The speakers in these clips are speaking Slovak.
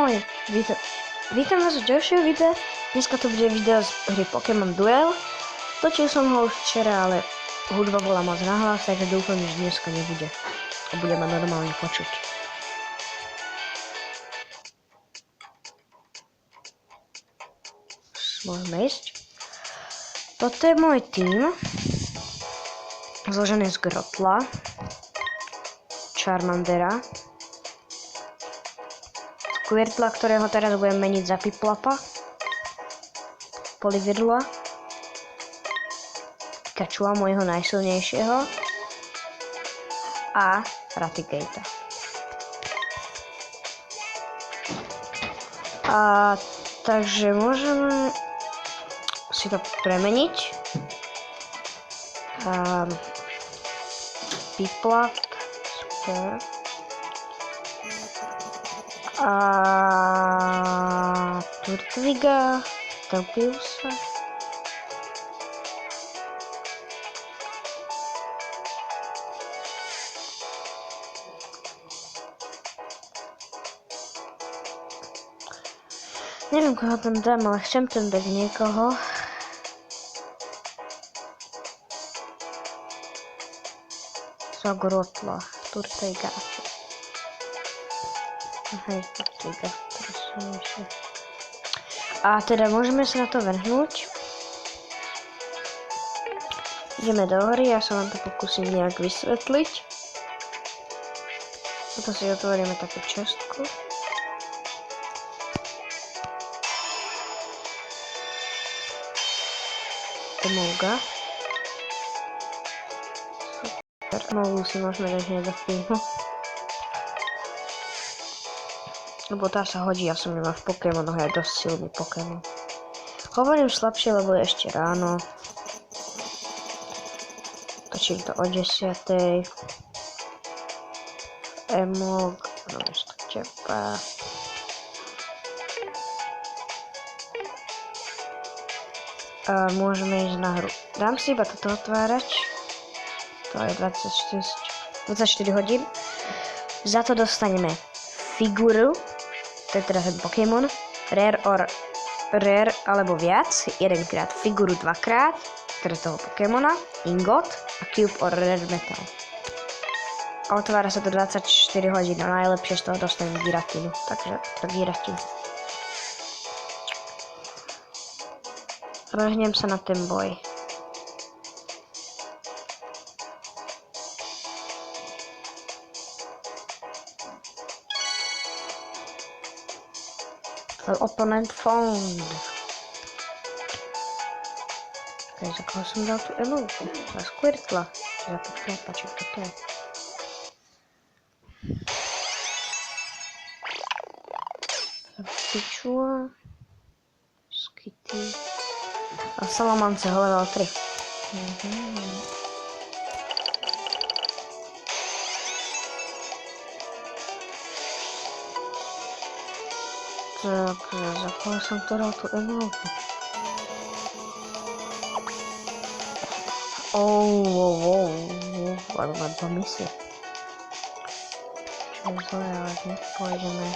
Ahoj, vítam vás v ďalšieho videa. Dneska to bude video z hry Pokémon Duel. Točil som ho už včera, ale hudba bola moc nahlas, takže dúfam, že dneska nebude. A bude ma normálne počuť. Môžeme ísť. Toto je môj tím. Zložený z Grotla, Charmandera, Squirtla, ktorého teraz budem meniť za Piplapa, Polivirla, Pikachua, môjho najsilnejšieho, a Ratigatea. A takže môžeme si to premeniť. Piplap, super. A Turtwiga, Telpiusa. Neviem, koho tam dám, ale chcem tam dať niekoho. Za Grotla, Turtwiga. Hej, Turtwiga, a teda môžeme sa na to vrhnúť. Ideme do hory, ja sa vám to pokúsim nejak vysvetliť. Toto si otvoríme takú čestku. Emolga. Super, Emolgu si môžeme dať hneď do týmu. Lebo tá sa hodí, ja som nemá v Pokémonoch, je dosť silný Pokémon. Hovorím slabšie, lebo je ešte ráno. Točím to o 10. Emolg, no ešte čepa. A môžeme ísť na hru. Dám si iba toto otvárať. To je 24 hodín. Za to dostaneme figuru. To je teda ten Pokémon, rare alebo viac, jedenkrát figuru dvakrát, teda toho Pokémona, ingot a cube or rare metal. A otvára sa to 24 hodín a najlepšie z toho dostanem Giratinu, takže to Giratin. Vrhnem sa na ten boj. Opponent found. Okay, za koho som dal tú Emolgu? Za Squirtla. Za Piplapa, čo to je? Pichua. Skitty. A Salamence ho level 3. Tak, za koho som to dal tú Emolgu? Ale má 2 misie. Čo je zlé, ale nepôjdeme.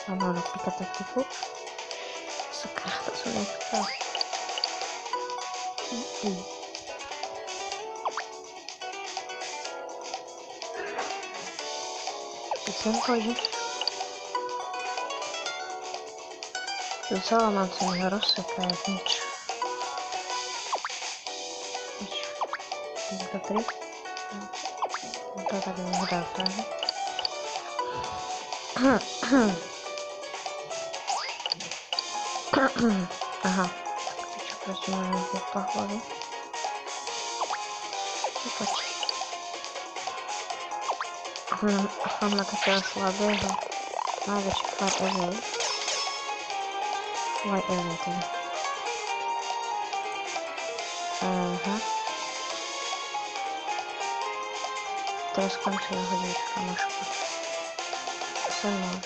Áno, napríklad taktiku. Sakra, to som nechcel. Sem pôjde. Tu Salamence mi ho rozseká, jak nič. 3. To tak nehdá práve. Aha. Čo prečo máme po hlavu? Poď. Mám na takého slabého. Najväčší tvar ever. Why ever teda. Aha. Teraz skončila hodička možka. Sem mám.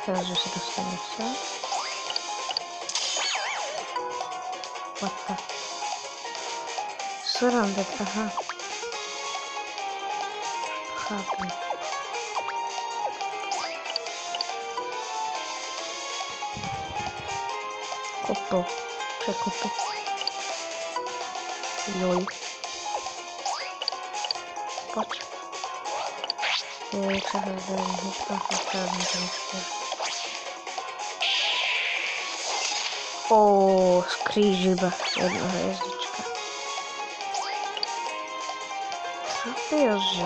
Teraz už sa dostane sa. What the? Surrounded, aha. nechápem. Kopl. Překopl. Joj. Pojď. Jej, přehodil, hnedka faktární transfer. Skřížiba. Jedna hvězdička. Trafil, že?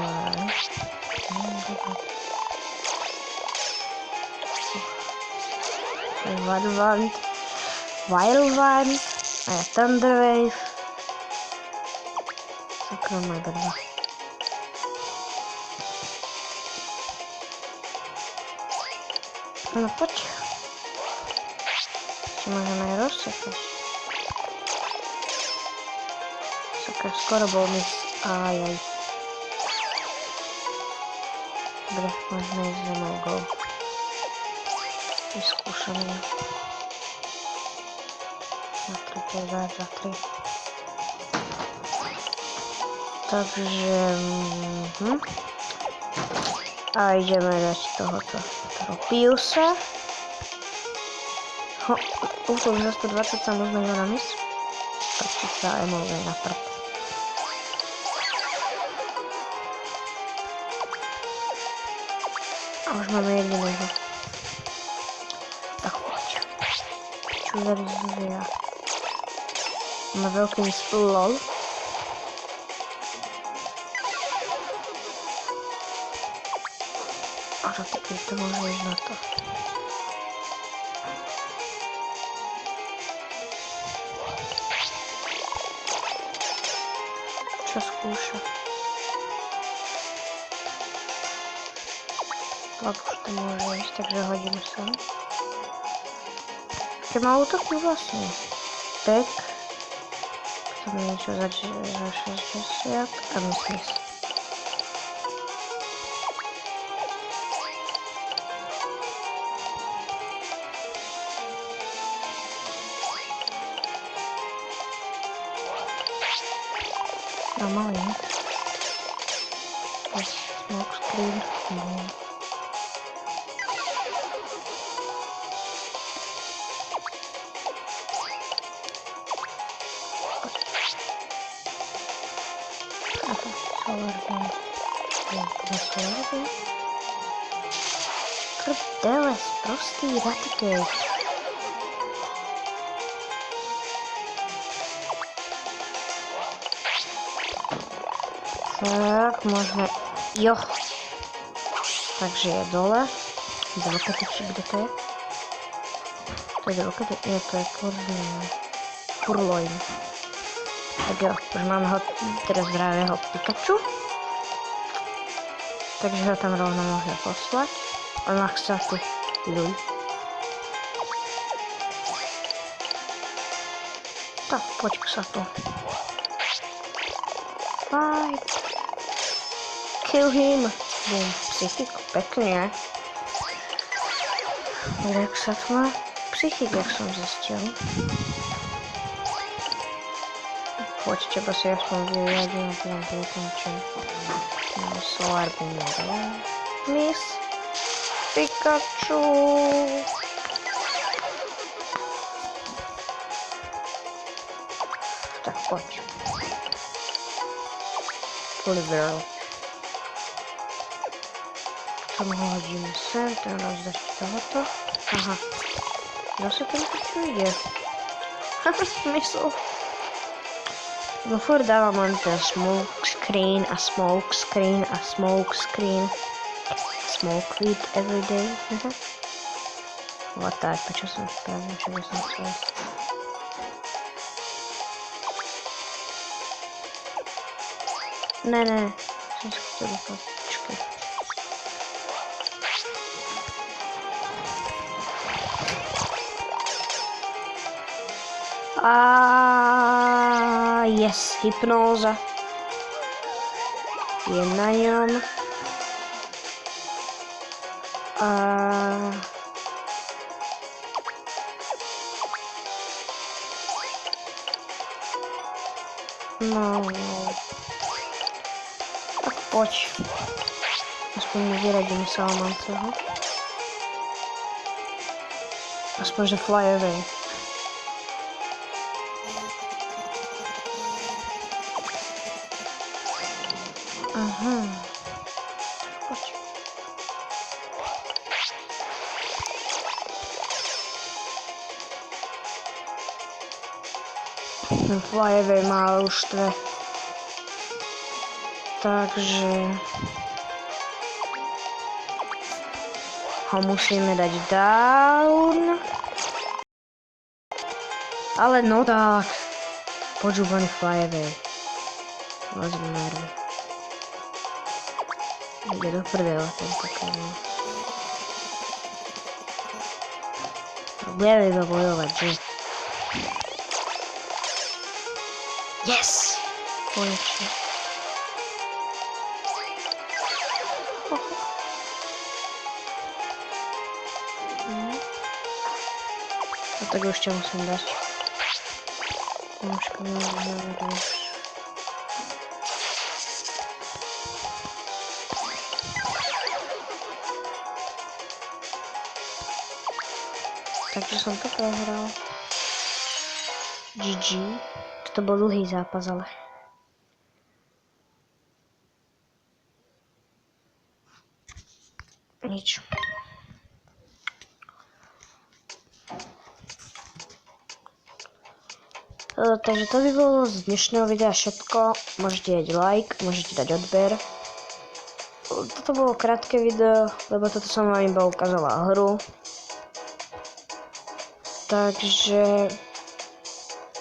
Wildwand. Wildwand. A je Thunderwave. Sakra moje brva. No pojď. Co můžeme rozsekat? Sakra, skoro byl mis. Ajaj. Dobre, můžeme jít za Mogou. Vyzkoušený. Na 3 pět, za 3. Takže... A jdeme dát tohoto Tropiusa. Útok za 120 sa možno iba na mis. Prčiť sa Emolve na prd. A už máme jediného. Tak poď. Čo verzia? Má veľký mis LOL. A to taky to môže ísť na to. Čo skúša? Tak už to môže ísť, takže hodím sem. Keď má útoky vlastne. Tak. To mi niečo za 60 a myslím si. No malý. Smoke screen. Krdeles, prostý Raticate. Tak, môžeme... Jo. Takže je dole. Dvokatičí, kde to je? To je dvokatičí, je to je Purloin. Tak jo, už máme ho teda zdravého Pikachu. Takže ho tam rovno môžeme poslať. On má chce tu ľuď. Tak, poď k Satu. Fight. Kill him. Boom, psychiku, pekne. Rexat má psychik, jak som zistil. Poď, teba si aspoň vyriadím a potom to ukončím. Solar Beam, Miss Pikachu. Tak poď. Poliwhirl. Co mu hodíme sem, to nás dačí tohoto. Aha. Zase ten Pikachu ide. Haha, mysl. No furt dávam len ten smoke screen a smoke screen a smoke screen. Smoke weed everyday. What tak, prečo som spravil, čo by som chcel. Ne, som sa chcel dúfať, počkaj. Yes, hypnóza. Je na ňom. No. Tak poď. Aspoň mu vyradím Salamanceho. Aspoň, že fly away. Aha. Poď. Ten fly away má už štve. Takže ho musíme dať down. Ale no tak. Počúvaný fly away. Vezmu nervy. Ide do prdela tento kameň. Budeme iba bojovať, že? Yes! Konečne. A tak ešte musím dať. Trošku neviem. Takže som to prehral. GG. Toto bol dlhý zápas, ale... Nič. Takže to by bolo z dnešného videa všetko. Môžete dať like, môžete dať odber. Toto bolo krátke video, lebo toto som vám iba ukázala hru. Takže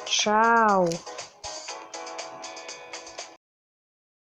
čau.